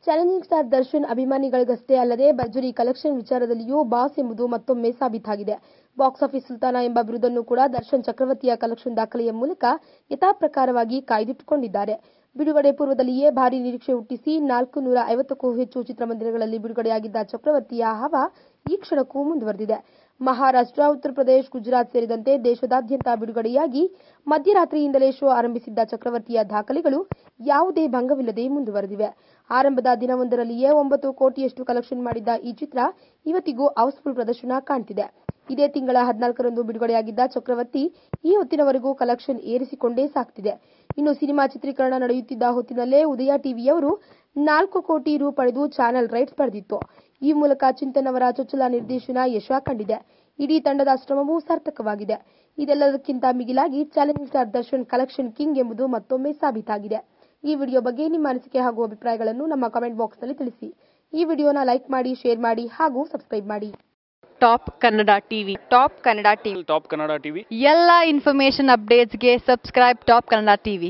Challenging star Darshan ಅಭಿಮಾನಿಗಳಿಗಷ್ಟೇ ಅಲ್ಲದೆ ಭರ್ಜರಿ collection ವಿಚಾರದಲ್ಲಿಯೂ boss ಎಂಬುದು ಮತ್ತೊಮ್ಮೆ ಸಾಬೀತಾಗಿದೆ. ಬಾಕ್ಸ್ ಆಫೀಸ್ ಸುಲ್ತಾನ ಎಂಬ ಬಿರುದನ್ನು ಕೂಡ ದರ್ಶನ್ ಚಕ್ರವರ್ತಿಯ ಕಲೆಕ್ಷನ್ ದಾಖಲೆಯ ಮೂಲಕ ಯಥಾಪ್ರಕಾರವಾಗಿ ಕಾಯ್ದಿಟ್ಟುಕೊಂಡಿದ್ದಾರೆ. ಬಿಡುಗಡೆ ಪೂರ್ವದಲ್ಲಿಯೇ ಭಾರೀ ನಿರೀಕ್ಷೆ ಹುಟ್ಟಿಸಿ 450ಕ್ಕೂ ಹೆಚ್ಚು ಚಿತ್ರಮಂದಿರಗಳಲ್ಲಿ ಬಿಡುಗಡೆಯಾಗಿದ್ದ ಚಕ್ರವರ್ತಿಯ ಹವಾ ಈ ಕ್ಷಣಕ್ಕೂ ಮುಂದುವರೆದಿದೆ. ಮಹಾರಾಷ್ಟ್ರ, ಉತ್ತರ ಪ್ರದೇಶ, ಗುಜರಾತ್ ಸೇರಿದಂತೆ ದೇಶದಾದ್ಯಂತ ಬಿಡುಗಡೆಯಾಗಿ ಮಧ್ಯರಾತ್ರಿಯಿಂದಲೇ ಶೋ ಆರಂಭಿಸಿದ್ದ ಚಕ್ರವರ್ತಿಯ ದಾಖಲೆಗಳು ಯಾವುದೇ ಭಂಗವಿಲ್ಲದೆ ಮುಂದುವರೆದಿವೆ. ಆರಂಭದ ದಿನವೊಂದರಲ್ಲಿಯೇ 9 ಕೋಟಿಯಷ್ಟು ಕಲೆಕ್ಷನ್ ಮಾಡಿದ್ದ ಈ ಚಿತ್ರ ಇವತ್ತಿಗೂ ಹೌಸ್ಫುಲ್ ಪ್ರದರ್ಶನ ಕಾಣ್ತಿದೆ. ಇದೇ ತಿಂಗಳ 14ರಂದು ಬಿಡುಗಡೆಯಾಗಿದ್ದ ಚಕ್ರವರ್ತಿ ಈ ಹೊತ್ತಿನವರೆಗೂ ಕಲೆಕ್ಷನ್ ಏರಿಸಿಕೊಂಡೇ ಸಾಗ್ತಿದೆ. ಇನ್ನು ಸಿನಿಮಾ ಚಿತ್ರೀಕರಣ ನಡೆಯುತ್ತಿದ್ದ ಹೊತ್ತಿನಲ್ಲೇ ಉದಯ ಟಿವಿಯವರು 4 ಕೋಟಿ ರು ಪಡೆದು ಚಾನೆಲ್ ರೈಟ್ಸ್ ಪಡೆದಿತ್ತು. ಈ ಮೂಲಕ ಚಿಂತನ್ ಅವರ ಚೊಚ್ಚಲ ನಿರ್ದೇಶನ ಯಶ ಕಂಡಿದೆ. ಇಡೀ ತಂಡದ ಶ್ರಮವೂ ಸಾರ್ಥಕವಾಗಿದೆ. ಇದೆಲ್ಲದಕ್ಕಿಂತ ಮಿಗಿಲಾಗಿ challenging star Darshan collection king ಎಂಬುದು ಮತ್ತೊಮ್ಮೆ ಸಾಬೀತಾಗಿದೆ. ಈ ವಿಡಿಯೋ ಬಗ್ಗೆ ನಿಮ್ಮ ಅನಿಸಿಕೆ ಹಾಗೂ ಅಭಿಪ್ರಾಯಗಳನ್ನು ನಮ್ಮ ಕಮೆಂಟ್ ಬಾಕ್ಸ್ನಲ್ಲಿ ತಿಳಿಸಿ. ಈ ವಿಡಿಯೋನ ಲೈಕ್ ಮಾಡಿ, ಶೇರ್ ಮಾಡಿ ಹಾಗೂ ಸಬ್ಸ್ಕ್ರೈಬ್ ಮಾಡಿ. ಟಾಪ್ ಕನ್ನಡ ಟಿವಿ ಎಲ್ಲ ಇನ್ಫಾರ್ಮೇಶನ್ ಅಪ್ಡೇಟ್ಸ್ಗೆ ಸಬ್ಸ್ಕ್ರೈಬ್ ಟಾಪ್ ಕನ್ನಡ ಟಿವಿ.